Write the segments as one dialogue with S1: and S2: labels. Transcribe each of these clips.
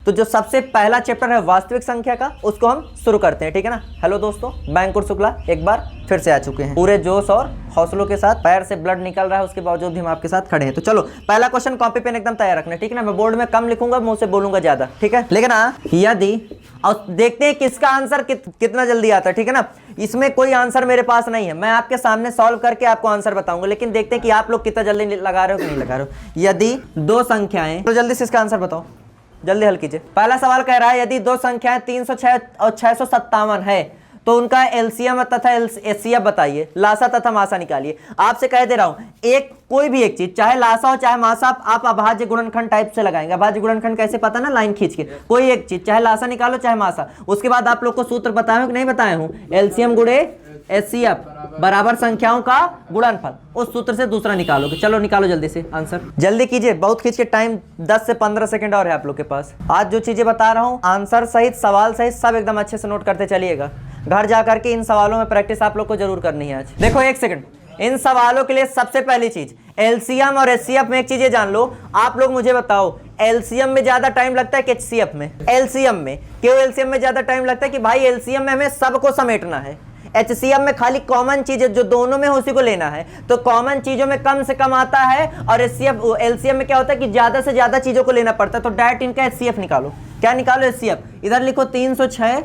S1: तो जो सबसे पहला चैप्टर है वास्तविक संख्या का, उसको हम शुरू करते हैं, ठीक है ना। हेलो दोस्तों, मैं अंकुर शुक्ला एक बार फिर से आ चुके हैं पूरे जोश और हौसलों के साथ। पैर से ब्लड निकल रहा है, उसके बावजूद भी हम आपके साथ खड़े हैं। तो चलो पहला क्वेश्चन कॉपी पेन एकदम तैयार रखना, ठीक है ना। मैं बोर्ड में कम लिखूंगा, मुंह से बोलूंगा ज्यादा, ठीक है। लेकिन यदि, और देखते हैं किसका आंसर कितना जल्दी आता है, ठीक है ना। इसमें कोई आंसर मेरे पास नहीं है, मैं आपके सामने सॉल्व करके आपको आंसर बताऊंगा, लेकिन देखते हैं कि आप लोग कितना जल्दी लगा रहे हो कि नहीं लगा रहे हो। यदि दो संख्याएं, तो जल्दी से इसका आंसर बताओ, जल्दी हल कीजिए। पहला सवाल कह रहा है यदि दो संख्याएं 306 और 657 है तो उनका एलसीएम तथा एचसीएफ बताइए, लासा तथा मासा निकालिए। आपसे कह दे रहा हूं, एक कोई भी एक चीज, चाहे लासा हो चाहे मासा, आप अभाज्य गुणनखंड टाइप से लगाएंगे। अभाज्य गुणनखंड कैसे पता ना, लाइन खींच के। कोई एक चीज, चाहे लासा निकालो चाहे मासा, उसके बाद आप लोग को सूत्र बताए हो कि नहीं बताए हूं, एलसीएम गुणे एचसीएफ बराबर संख्याओं का गुणनफल, उस सूत्र से दूसरा निकालोगे। चलो निकालो जल्दी से आंसर, जल्दी कीजिए, बहुत खींच के, टाइम 10 से 15 सेकंड और है आप लोग के पास। आज जो चीजें बता रहा हूं, आंसर सहित सवाल सहित सब एकदम अच्छे से नोट करते चलिएगा। घर जाकर के इन सवालों में प्रैक्टिस आप लोग को जरूर करनी है आज। देखो एक सेकंड, इन सवालों के लिए सबसे पहली चीज एलसीएम और एचसीएफ में एक चीज ये जान लो। आप लोग मुझे बताओ, एलसीएम में ज्यादा टाइम लगता है कि एचसीएफ में? एलसीएम में। क्यों एलसीएम में ज्यादा टाइम लगता है? कि भाई एलसीएम में हमें सबको समेटना है, एचसीएफ में खाली कॉमन चीज जो दोनों में उसी को लेना है, तो कॉमन चीजों में कम से कम आता है। और एलसीएम में क्या होता है कि ज्यादा से ज्यादा चीजों को लेना पड़ता है। तो डायरेक्ट इनका एचसीएफ निकालो। क्या निकालो? एचसीएफ। इधर लिखो 306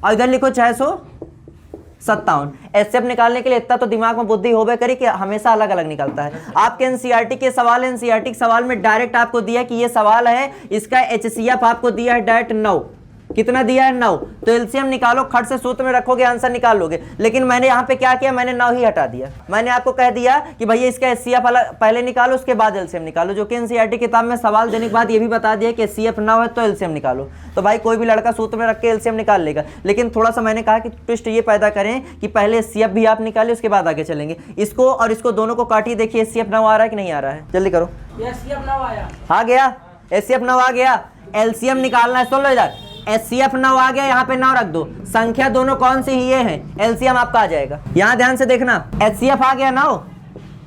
S1: और इधर लिखो 657। एचसीएफ निकालने के लिए इतना तो दिमाग में बुद्धि होबे करी कि हमेशा अलग अलग निकलता है। आपके एनसीईआरटी के सवाल, एनसीईआरटी के सवाल में डायरेक्ट आपको दिया कि ये सवाल है, इसका एचसीएफ आपको दिया है डायरेक्ट 9। कितना दिया है? 9। तो एलसीएम निकालो, खट से सूत्र में रखोगे, आंसर निकाल लोगे। लेकिन मैंने यहाँ पे क्या किया, मैंने 9 ही हटा दिया। मैंने आपको कह दिया कि भैया इसका एचसीएफ पहले निकालो, उसके बाद एलसीएम निकालो। जो कि एनसीईआरटी किताब में सवाल देने के बाद ये भी बता दिया कि एचसीएफ 9 है तो एलसीएम निकालो। तो भाई कोई भी लड़का सूत्र में रख के एलसीएम निकाल लेगा। लेकिन थोड़ा सा मैंने कहा कि ट्विस्ट ये पैदा करें कि पहले एचसीएफ भी आप निकालिए, उसके बाद आगे चलेंगे। इसको और इसको दोनों को काटिए, देखिए एचसीएफ 9 आ रहा है कि नहीं आ रहा है, जल्दी करो।
S2: एचसीएफ 9 आया,
S1: आ गया, एचसीएफ 9 आ गया। एलसीएम निकालना है, सुन लो इधर, एचसीएफ 9 आ गया, यहाँ पे 9 रख दो। संख्या दोनों कौन सी ही ये हैं, एलसीएम आपका आ जाएगा। यहाँ ध्यान से देखना, एचसीएफ आ गया 9,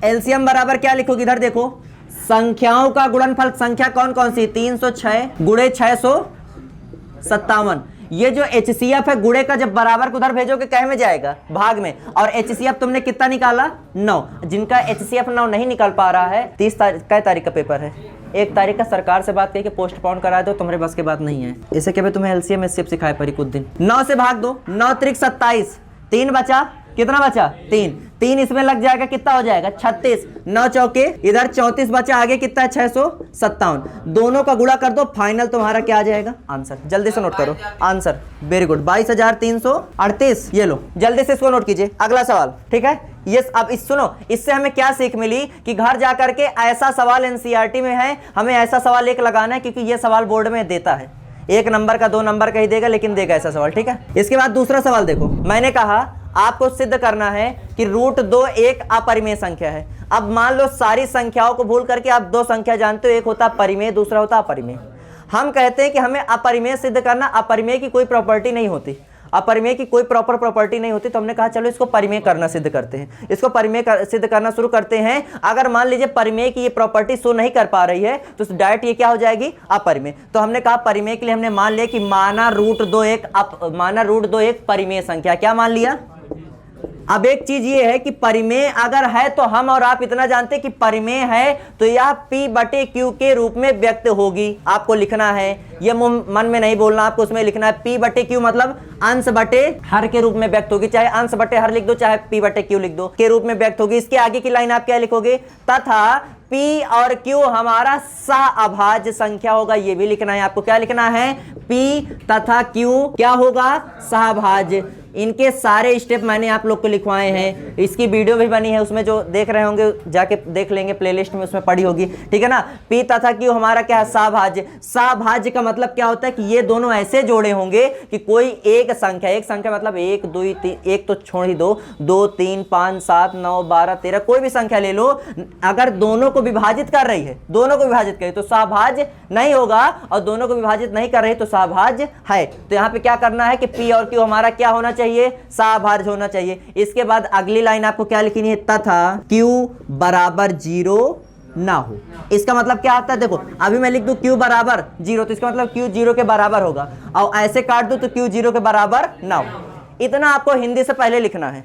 S1: एलसीएम बराबर क्या लिखोगे, इधर देखो, संख्याओं का गुणनफल। संख्या कौन कौन सी? 306 गुणे 657। ये जो एचसीएफ है, गुणे का जब बराबर को उधर भेजोगे कह में जाएगा, भाग में। और एचसीएफ तुमने कितना निकाला? 9। जिनका एचसीएफ 9 नहीं निकल पा रहा है, 30 तारीख का पेपर है, 1 तारीख का सरकार से बात कही कि पोस्टपोन करा दो, तुम्हारे बस के बात नहीं है। इसे क्या तुम्हें एलसीएम एचसीएफ सिखाए पड़ी कुछ दिन। 9 से भाग दो, 9 त्रिक 27, 3 बचा, कितना बचा? 3 इसमें लग जाएगा, कितना हो जाएगा? 36। 9 चौके, इधर 34 बचा, आगे कितना है? 657। दोनों का गुणा कर दो, फाइनल तुम्हारा क्या आ जाएगा? आंसर। जल्दी से नोट करो आंसर। Very good, 22,338। ये लो, जल्दी से इसको नोट कीजिए। अगला सवाल, ठीक है। ये अब सुनो, इससे हमें क्या सीख मिली कि घर जाकर के ऐसा सवाल एनसीईआरटी में है, हमें ऐसा सवाल एक लगाना है, क्योंकि ये सवाल बोर्ड में देता है। 1 नंबर का 2 नंबर का ही देगा, लेकिन देगा ऐसा सवाल, ठीक है। इसके बाद दूसरा सवाल देखो, मैंने कहा आपको सिद्ध करना है कि √2 एक अपरिमेय संख्या है। अब मान लो सारी संख्याओं को भूल करके आप 2 संख्या जानते हो, एक होता परिमेय, दूसरा होता अपरिमेय। हम कहते हैं कि हमें अपरिमेय सिद्ध करना, अपरिमेय की कोई प्रॉपर्टी नहीं होती, अपरिमेय की कोई प्रॉपर प्रॉपर्टी नहीं होती। तो हमने कहा चलो इसको परिमेय करना सिद्ध करते हैं। इसको परिमेय सिद्ध करना शुरू करते हैं। अगर मान लीजिए परिमेय की ये प्रॉपर्टी शो नहीं कर पा रही है तो डायरेक्ट ये क्या हो जाएगी? अपरिमेय। तो हमने कहा परिमेय के लिए हमने मान लिया कि माना √2 एक परिमेय संख्या। क्या मान लिया? अब एक चीज ये है कि परिमेय अगर है तो हम और आप इतना जानते हैं कि परिमेय है तो यह P/Q के रूप में व्यक्त होगी। आपको लिखना है, ये मन में नहीं बोलना, आपको उसमें लिखना है P/Q मतलब अंश बटे हर के रूप में व्यक्त होगी। चाहे अंश बटे हर लिख दो, चाहे P/Q लिख दो, के रूप में व्यक्त होगी। इसके आगे की लाइन आप क्या लिखोगे? तथा P और Q हमारा सहअभाज्य संख्या होगा। ये भी लिखना है आपको। क्या लिखना है? P तथा Q क्या होगा? सहअभाज्य। इनके सारे स्टेप मैंने आप लोग को लिखवाए हैं, इसकी वीडियो भी बनी है, उसमें जो देख रहे होंगे जाके देख लेंगे, प्लेलिस्ट में उसमें पड़ी होगी, ठीक है ना। P तथा Q हमारा क्या है? सहभाज्य। सहभाज्य का मतलब क्या होता है कि ये दोनों ऐसे जोड़े होंगे कि कोई एक संख्या मतलब 1 2 3, एक तो छोड़ ही दो, 2 3 5 7 9 12 13, कोई भी संख्या ले लो, अगर दोनों को विभाजित कर रही है, तो सहभाज्य नहीं होगा, और दोनों को विभाजित नहीं कर रही तो सहभाज्य है। तो यहाँ पे क्या करना है कि P और Q हमारा क्या होना चाहिए? सहभाज्य होना चाहिए। इसके बाद अगली लाइन आपको क्या लिखनी है? तथा Q बराबर 0 ना हो। इसका मतलब क्या आता है, देखो अभी मैं लिख दूं q बराबर 0, तो इसका मतलब q 0 के बराबर होगा, और ऐसे काट दूं तो q 0 के बराबर ना हो। इतना आपको हिंदी से पहले लिखना है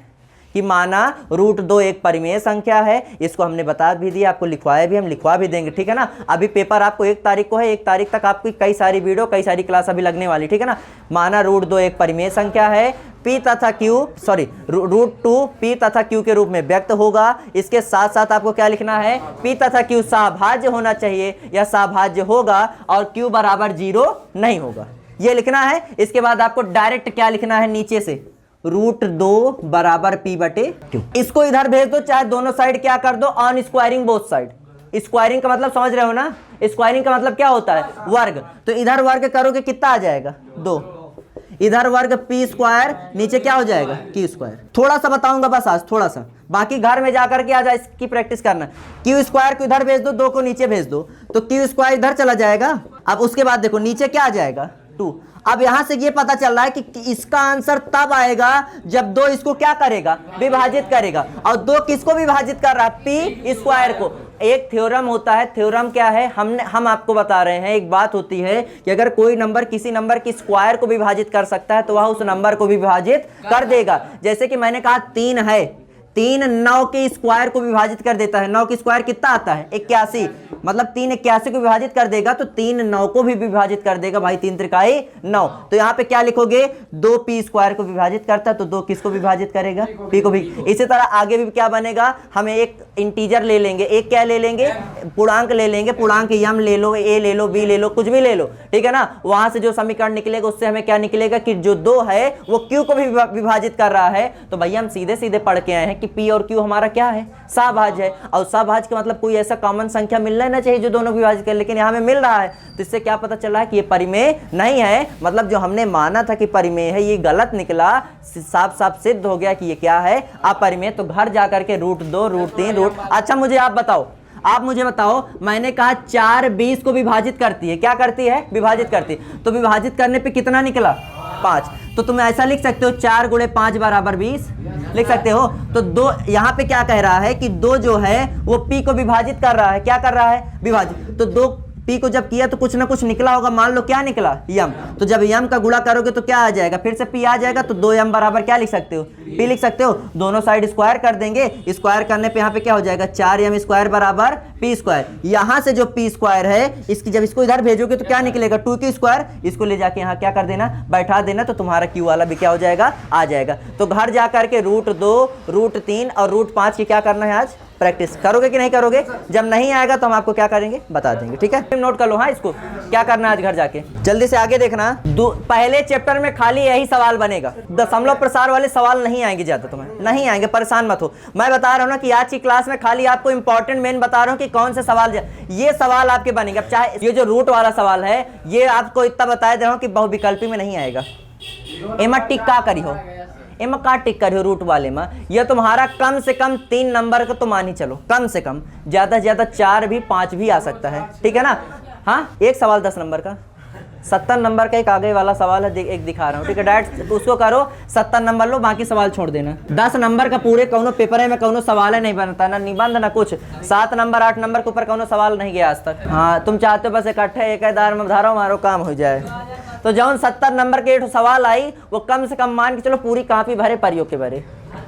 S1: कि माना √2 एक परिमेय संख्या है। इसको हमने बता भी दिया, आपको लिखवाया भी, हम लिखवा भी देंगे, ठीक है ना। अभी पेपर आपको 1 तारीख को है, 1 तारीख तक आपकी कई सारी वीडियो, कई सारी क्लास अभी लगने वाली, ठीक है ना। माना √2 एक परिमेय संख्या है, p तथा q √2 p तथा q के रूप में व्यक्त होगा। इसके साथ साथ आपको क्या लिखना है, p तथा q सभाज्य होना चाहिए या सभाज्य होगा, और q बराबर 0 नहीं होगा, ये लिखना है। इसके बाद आपको डायरेक्ट क्या लिखना है नीचे से, √2 बराबर p बटे q। इसको इधर भेज दो, चाहे दोनों साइड क्या कर दो, on squaring both side. Squaring का मतलब समझ रहे हो ना, स्क्वायरिंग का मतलब क्या होता है, वर्ग। तो इधर वर्ग करोगे कितना आ जाएगा, 2, इधर वर्ग p स्क्वायर, नीचे क्या हो जाएगा q स्क्वायर। थोड़ा सा बताऊंगा बस आज, थोड़ा सा, बाकी घर में जाकर के आज इसकी प्रैक्टिस करना। q स्क्वायर को इधर भेज दो, 2 को नीचे भेज दो, तो q स्क्वायर इधर चला जाएगा। अब उसके बाद देखो नीचे क्या आ जाएगा, 2। अब यहां से ये पता चल रहा है कि इसका आंसर तब आएगा जब 2 इसको क्या करेगा, विभाजित करेगा। और 2 किसको विभाजित कर रहा है, p स्क्वायर को। एक थ्योरम होता है, थ्योरम क्या है, हम आपको बता रहे हैं, एक बात होती है कि अगर कोई नंबर किसी नंबर की स्क्वायर को विभाजित कर सकता है तो वह उस नंबर को विभाजित कर देगा। जैसे कि मैंने कहा 3 है, 3 9 के स्क्वायर को विभाजित कर देता है। 9 की स्क्वायर कितना आता है, 81, मतलब 3 81 को विभाजित कर देगा, तो 3 9 को भी विभाजित कर देगा भाई, 3 त्रिकाई 9। तो यहाँ पे क्या लिखोगे, 2 p स्क्वायर को विभाजित करता है, तो 2 किसको विभाजित करेगा, p को भी। इसी तरह आगे भी क्या बनेगा, हमें एक इंटीजर ले लेंगे, एक क्या ले लेंगे, पूर्णांक ले लेंगे, पूर्णांक m ले लो, a ले लो, b ले लो, कुछ भी ले लो, ठीक है ना। वहां से जो समीकरण निकलेगा उससे हमें क्या निकलेगा कि जो 2 है वो q को भी विभाजित कर रहा है। तो भैया हम सीधे सीधे पढ़ के आए हैं कि p और q हमारा क्या है, सभाज्य है। और सभाज्य का मतलब कोई ऐसा कॉमन संख्या मिलना ना चाहिए जो दोनों विभाजित कर, लेकिन यहाँ में मिल रहा है। तो इससे क्या पता चल रहा है कि ये परिमेय नहीं है, मतलब जो हमने माना था कि परिमेय है ये गलत निकला, साफ साफ सिद्ध हो गया कि ये क्या है, अपरिमेय। तो घर जाकर के √2 √3 अच्छा मुझे आप मुझे बताओ, मैंने कहा 4 20 को विभाजित करती है, क्या करती है, विभाजित करती है। तो विभाजित करने पे कितना निकला, 5। तो तुम ऐसा लिख सकते हो 4 × 5 बराबर 20 लिख सकते हो। तो 2 यहाँ पे क्या कह रहा है कि 2 जो है वो p को विभाजित कर रहा है, क्या कर रहा है, विभाजित। तो 2 p को जब किया तो कुछ ना कुछ निकला होगा, मान लो क्या निकला, m। तो जब m का गुणा करोगे तो क्या आ जाएगा, फिर से p आ जाएगा। तो 2m बराबर क्या लिख सकते हो, p लिख सकते हो। दोनों साइड स्क्वायर कर देंगे, स्क्वायर करने पे यहाँ पे क्या हो जाएगा, 4m स्क्वायर बराबर p स्क्वायर। यहाँ से जो p स्क्वायर है इसकी जब इसको इधर भेजोगे तो क्या निकलेगा, 2q स्क्वायर। इसको ले जाके यहाँ क्या कर देना, बैठा देना, तो तुम्हारा q वाला भी क्या हो जाएगा, आ जाएगा। तो घर जा करके √2 √3 और √5 की क्या करना है, आज प्रैक्टिस करोगे कि नहीं करोगे। जब नहीं आएगा तो हम आपको क्या करेंगे, बता देंगे, ठीक है। नोट कर लो, हाँ इसको क्या करना है आज घर जाके। जल्दी से आगे देखना, पहले चैप्टर में खाली यही सवाल बनेगा, दशमलव प्रसार वाले सवाल नहीं आएंगे, ज्यादा तुम्हें नहीं आएंगे, परेशान मत हो। मैं बता रहा हूँ ना कि आज की क्लास में खाली आपको इंपॉर्टेंट मेन बता रहा हूँ कि कौन से सवाल, ये सवाल आपके बनेंगे। अब चाहे ये जो रूट वाला सवाल है ये आपको इतना बताया दे रहा हूँ कि बहुविकल्पी में नहीं आएगा। एमा टिक का करी हो, एमा का टिक करियो रूट वाले में, यह तुम्हारा कम से कम 3 नंबर का तो मान ही चलो, कम से कम, ज्यादा से ज्यादा 4 भी 5 भी आ सकता है, ठीक है ना। हाँ एक सवाल 10 नंबर का, 70 नंबर का एक आगे वाला सवाल है, एक दिखा रहा हूँ, ठीक है। डायरेक्ट उसको करो, 70 नंबर लो, बाकी सवाल छोड़ देना। 10 नंबर का पूरे कौनो पेपर में कौनो सवाल नहीं बनता, ना निबंध ना कुछ। 7 नंबर 8 नंबर के ऊपर कौनो सवाल नहीं गया आज तक। हाँ तुम चाहते हो बस इकट्ठे एक दार में धारो मारो काम हो जाए। तो जौन 70 नंबर के एक सवाल आई वो कम से कम मान के चलो पूरी कॉपी भरे परियों के भरे,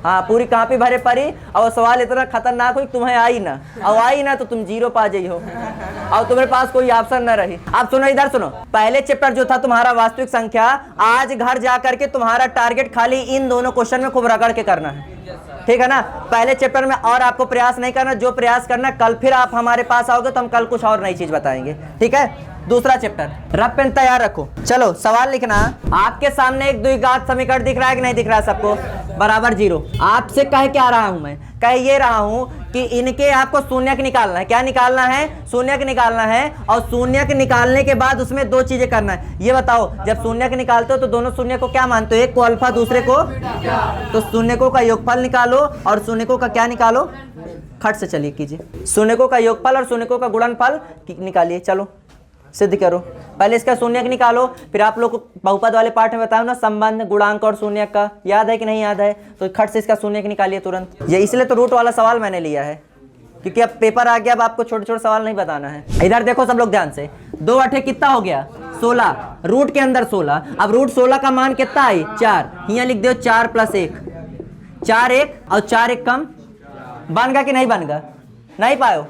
S1: हाँ पूरी कॉपी भरे परी। और सवाल इतना खतरनाक हो कि तुम्हें आई ना, और आई ना तो तुम 0 पा जाइए हो और तुम्हारे पास कोई ऑप्शन ना रही। अब सुनो, इधर सुनो, पहले चैप्टर जो था तुम्हारा वास्तविक संख्या, आज घर जा करके तुम्हारा टारगेट खाली इन दोनों क्वेश्चन में खूब रगड़ के करना है, ठीक है ना। पहले चैप्टर में और आपको प्रयास नहीं करना, जो प्रयास करना कल फिर आप हमारे पास आओगे तो हम कल कुछ और नई चीज बताएंगे, ठीक है। दूसरा चैप्टर, रफ पेन तैयार रखो। चलो सवाल लिखना। आपके सामने एक द्विघात समीकरण दिख रहा है कि नहीं दिख रहा है सबको, बराबर 0। आपसे कह क्या रहा हूं मैं, कह ये रहा हूं कि इनके आपको शून्यक निकालना है। क्या निकालना है, शून्यक निकालना है। और शून्यक निकालने के बाद उसमें 2 चीजें करना है। ये बताओ, जब शून्यक निकालते हो तो दोनों शून्य को क्या मानते हो, एक को अल्फा दूसरे को, तो शून्यकों का योगफल निकालो और शून्यकों का क्या निकालो, खट से चलिए कीजिए, शून्यकों का योगफल और शून्यकों का गुणनफल निकालिए। चलो सिद्ध करो, पहले इसका शून्यक निकालो, फिर आप लोग को बहुपद वाले पाठ में बताओ ना संबंध गुणांक और शून्यक का, याद है कि नहीं याद है, तो खट से इसका शून्यक निकालिए तुरंत। ये इसलिए तो रूट वाला सवाल मैंने लिया है क्योंकि अब पेपर आ गया, अब आपको छोटे छोटे सवाल नहीं बताना है। इधर देखो सब लोग ध्यान से, 2 8 कितना हो गया 16, रूट के अंदर 16। अब रूट 16 का मान कितना आई 4, यहाँ लिख दो 4 + 1, 4 1 और 4 1 कम, बन गया कि नहीं बन गया? नहीं पायो,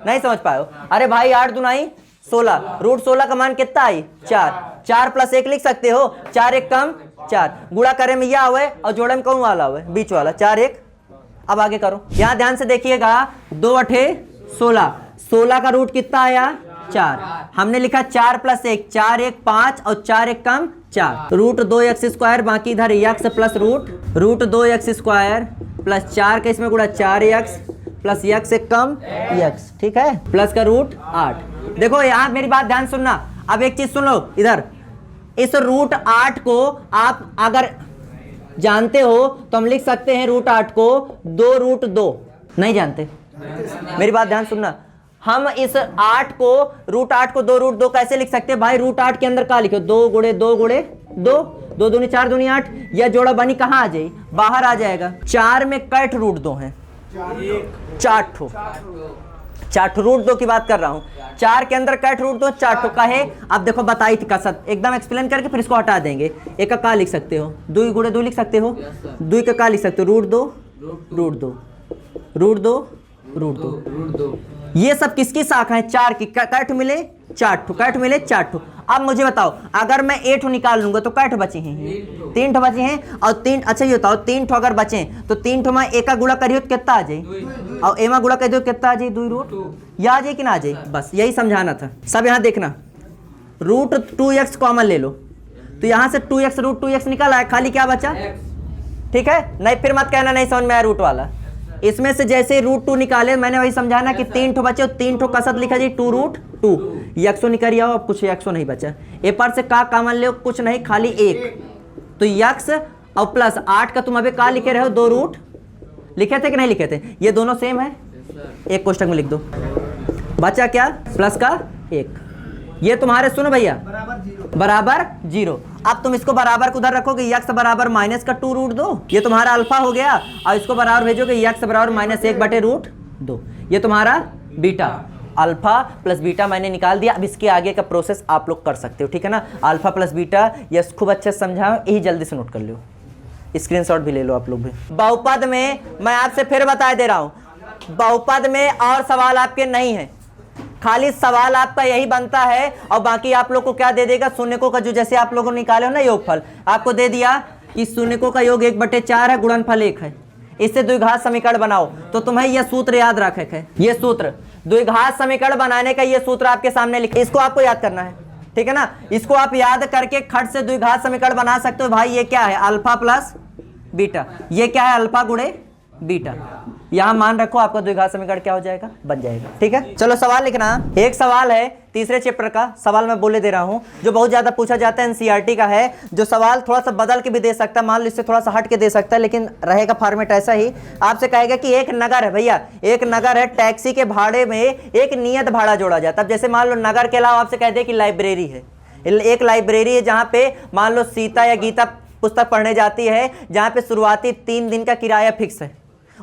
S1: नहीं समझ पायो? अरे भाई 8 दूनी 16, रूट 16 का मान कितना आई 4, 4 + 1 लिख सकते हो, 4 1 कम 4, गुणा करे में यह हुए और जोड़े में कौन वाला हुए, बीच वाला 4 1। अब आगे करो, यहाँ ध्यान से देखिएगा, 2 8 16, 16 का रूट कितना आया 4, हमने लिखा 4 + 1, 4 1 5 और 4 1 कम 4, रूट 2x², बाकी इधर x plus root 2x² plus 4 का इसमें गुणा 4x प्लस x से कम x, ठीक है, प्लस का रूट 8। देखो यहाँ मेरी बात ध्यान सुनना, अब एक चीज सुन लो इधर, इस रूट 8 को आप अगर जानते हो तो हम लिख सकते हैं रूट 8 को 2√2, नहीं जानते मेरी बात ध्यान सुनना, हम इस 8 को रूट 8 को 2√2 कैसे लिख सकते हैं भाई? रूट 8 के अंदर क्या लिखो, 2 × 2 × 2, 2 दूनी 4 दूनी 8, यह जोड़ा बनी कहाँ आ जाए, बाहर आ जाएगा। 4 में कैट रूट 2 है, 4 ठो रूट 2 की बात कर रहा हूं, 4 के अंदर कैट रूट 2 4 ठो का है। अब देखो बताई थी कसरत, एकदम एक्सप्लेन करके फिर इसको हटा देंगे। एक का लिख सकते हो, 2 × 2 लिख सकते हो, 2 का लिख सकते हो रूट 2। ये सब किसकी शाखा है? 4 की, कैट मिले 4 ठो, कैट मिले 4 ठो। अब मुझे बताओ, अगर मैं 8 ठो निकाल लूंगा तो कैट बचे हैं? 3 ठो बचे हैं, और 3, अच्छा ये बताओ 3 ठो अगर बचे तो 3 ठो में एक का गुणा करियो तो कितना आ जाए, और एमा गुणा कर दो कितना आ जाए, 2√, या आ जाए कि ना आ जाए, बस यही समझाना था। सब यहाँ देखना, रूट 2x कॉमन ले लो, तो यहाँ से 2x रूट 2x निकाला है, खाली क्या बचा, ठीक है, नहीं फिर मत कहना नहीं समझ में आया रूट वाला। इसमें से जैसे रूट 2 निकाले, मैंने वही समझाना कि 3 ठो बचे, 3 ठो कसरत लिखा जाए 2√2, यक्सो निकल आओ, अब कुछ यक्सो नहीं बचा, ए पर से का कॉमन ले कुछ नहीं, खाली 1, तो यक्स और प्लस 8 का तुम अभी का लिखे रहे हो 2√, लिखे थे कि नहीं लिखे थे? ये दोनों सेम है, एक कोष्टक में लिख दो, बचा क्या प्लस का 1, ये तुम्हारे सुनो भैया बराबर 0। अब तुम इसको बराबर को उधर रखोगे, यक्स बराबर माइनस का 2√2, ये तुम्हारा अल्फा हो गया, और इसको बराबर भेजोगे यक्स बराबर -1/√2, ये तुम्हारा बीटा, अल्फा प्लस बीटा मैंने निकाल दिया। अब इसके आगे का प्रोसेस आप लोग कर सकते हो, ठीक है ना, अल्फा प्लस बीटा, यस खूब अच्छे से समझाओ, यही जल्दी से नोट कर लो, स्क्रीनशॉट भी ले लो आप लोग भी। बहुपद में मैं आपसे फिर बता दे रहा हूं, बहुपद में और सवाल आपके नहीं है, खाली सवाल आपका यही बनता है, और बाकी आप लोग को क्या दे देगा, शून्यकों का जो जैसे आप लोगों ने निकाले हो ना योगफल, आपको दे दिया कि शून्यकों का योग 1/4 है, गुणनफल 1 है, इससे द्विघात समीकरण बनाओ। तो तुम्हें यह सूत्र याद रखे है, ये सूत्र द्विघात समीकरण बनाने का ये सूत्र आपके सामने लिखे, इसको आपको याद करना है, ठीक है ना, इसको आप याद करके खट से द्विघात समीकरण बना सकते हो। भाई ये क्या है, अल्फा प्लस बीटा, ये क्या है, अल्फा गुणे बीटा, यहां मान रखो, आपका द्विघात समीकरण क्या हो जाएगा, बन जाएगा, ठीक है। चलो सवाल लिखना, एक सवाल है तीसरे चैप्टर का, सवाल मैं बोले दे रहा हूं, जो बहुत ज्यादा पूछा जाता है, एनसीईआरटी का है, जो सवाल थोड़ा सा बदल के भी दे सकता है, मान लो इससे थोड़ा सा हट के दे सकता है, लेकिन रहेगा फॉर्मेट ऐसा ही। आपसे कहेगा कि एक नगर है भैया, एक नगर है, टैक्सी के भाड़े में एक नियत भाड़ा जोड़ा जाता है। अब जैसे मान लो नगर के अलावा आपसे कह दे कि लाइब्रेरी है, एक लाइब्रेरी है जहाँ पे मान लो सीता या गीता पुस्तक पढ़ने जाती है, जहाँ पे शुरुआती 3 दिन का किराया फिक्स है,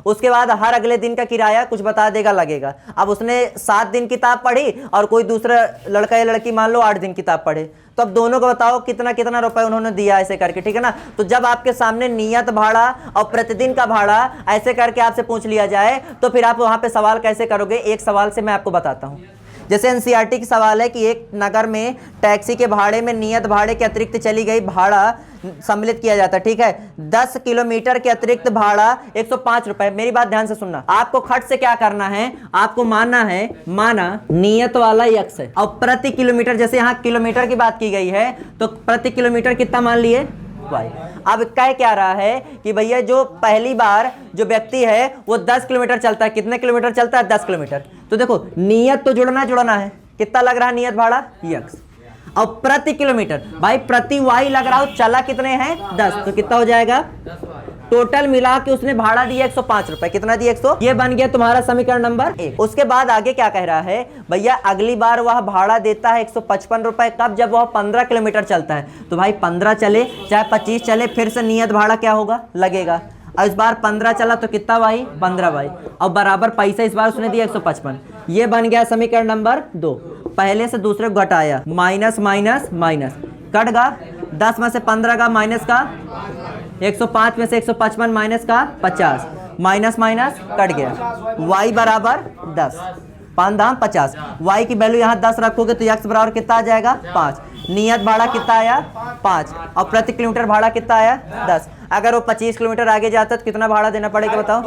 S1: उसके बाद हर अगले दिन का किराया कुछ बता देगा लगेगा। अब उसने 7 दिन किताब पढ़ी और कोई दूसरा लड़का या लड़की मान लो 8 दिन किताब पढ़े, तो अब दोनों को बताओ कितना कितना रुपए उन्होंने दिया, ऐसे करके, ठीक है ना। तो जब आपके सामने नियत भाड़ा और प्रतिदिन का भाड़ा ऐसे करके आपसे पूछ लिया जाए, तो फिर आप वहां पे सवाल कैसे करोगे, एक सवाल से मैं आपको बताता हूं। जैसे एनसीईआरटी की सवाल है कि एक नगर में टैक्सी के भाड़े में नियत भाड़े के अतिरिक्त चली गई भाड़ा सम्मिलित किया जाता है, ठीक है, 10 किलोमीटर के अतिरिक्त भाड़ा 105 रुपए। मेरी बात ध्यान से सुनना, आपको खट से क्या करना है, आपको मानना है, माना नियत वाला यक्स है, और प्रति किलोमीटर, जैसे यहाँ किलोमीटर की बात की गई है, तो प्रति किलोमीटर कितना मान लिए, वाई। अब कह क्या रहा है कि भैया जो पहली बार जो व्यक्ति है वो 10 किलोमीटर चलता है, कितने किलोमीटर चलता है, 10 किलोमीटर। तो देखो नियत तो जुड़ना है, कितना लग रहा है नियत भाड़ा, यक्स, और प्रति किलोमीटर भाई प्रति वाई लग रहा हो, चला कितने हैं 10, तो कितना हो जाएगा, टोटल मिला के उसने भाड़ा दिया 105 रुपए, कितना दिया 100, ये बन गया तुम्हारा समीकरण नंबर 1। उसके बाद आगे क्या कह रहा है भैया, अगली बार वह भाड़ा देता है 155 रुपए, कब, जब वह 15 किलोमीटर चलता है। तो भाई 15 चले चाहे 25 चले, फिर से नियत भाड़ा क्या होगा, लगेगा। और इस बार 15 चला तो कितना भाई 15 भाई, और बराबर पैसा इस बार उसने दिया 155। ये बन गया समीकरण नंबर 2। पहले से दूसरे को घटाया, माइनस माइनस माइनस कट गा, 10 में से 15 का माइनस का, 105 में से 155 माइनस का 50, माइनस माइनस कट गया, y बराबर 10, 5 दाम 50। y की वैल्यू यहाँ 10 रखोगे तो x बराबर कितना आ जाएगा 5। नियत भाड़ा कितना आया 5, और प्रति किलोमीटर भाड़ा कितना आया 10। अगर वो 25 किलोमीटर आगे जाता तो कितना भाड़ा देना पड़ेगा बताओ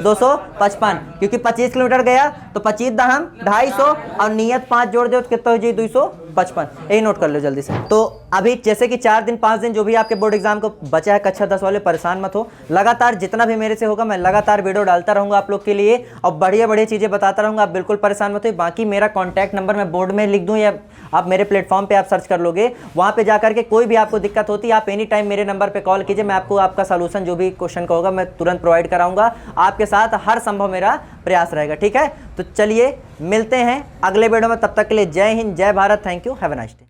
S1: 255, क्योंकि 25 किलोमीटर गया तो 25 दाम 250, और नियत 5 जोड़ दो तो कितना हो जाए 255। यही नोट कर लो जल्दी से। तो अभी जैसे कि 4 दिन 5 दिन जो भी आपके बोर्ड एग्जाम को बचा है कक्षा 10 वाले, परेशान मत हो, लगातार जितना भी मेरे से होगा मैं लगातार वीडियो डालता रहूंगा आप लोग के लिए, और बढ़िया बढ़िया चीज़ें बताता रहूंगा। आप बिल्कुल परेशान मत हो। बाकी मेरा कॉन्टैक्ट नंबर मैं बोर्ड में लिख दूँ या आप मेरे प्लेटफॉर्म पे आप सर्च कर लोगे, वहाँ पे जाकर के कोई भी आपको दिक्कत होती है आप एनी टाइम मेरे नंबर पे कॉल कीजिए, मैं आपको आपका सॉल्यूशन जो भी क्वेश्चन का होगा मैं तुरंत प्रोवाइड कराऊंगा। आपके साथ हर संभव मेरा प्रयास रहेगा, ठीक है। तो चलिए मिलते हैं अगले वीडियो में, तब तक के लिए जय हिंद, जय Bharat, thank you, have a nice day.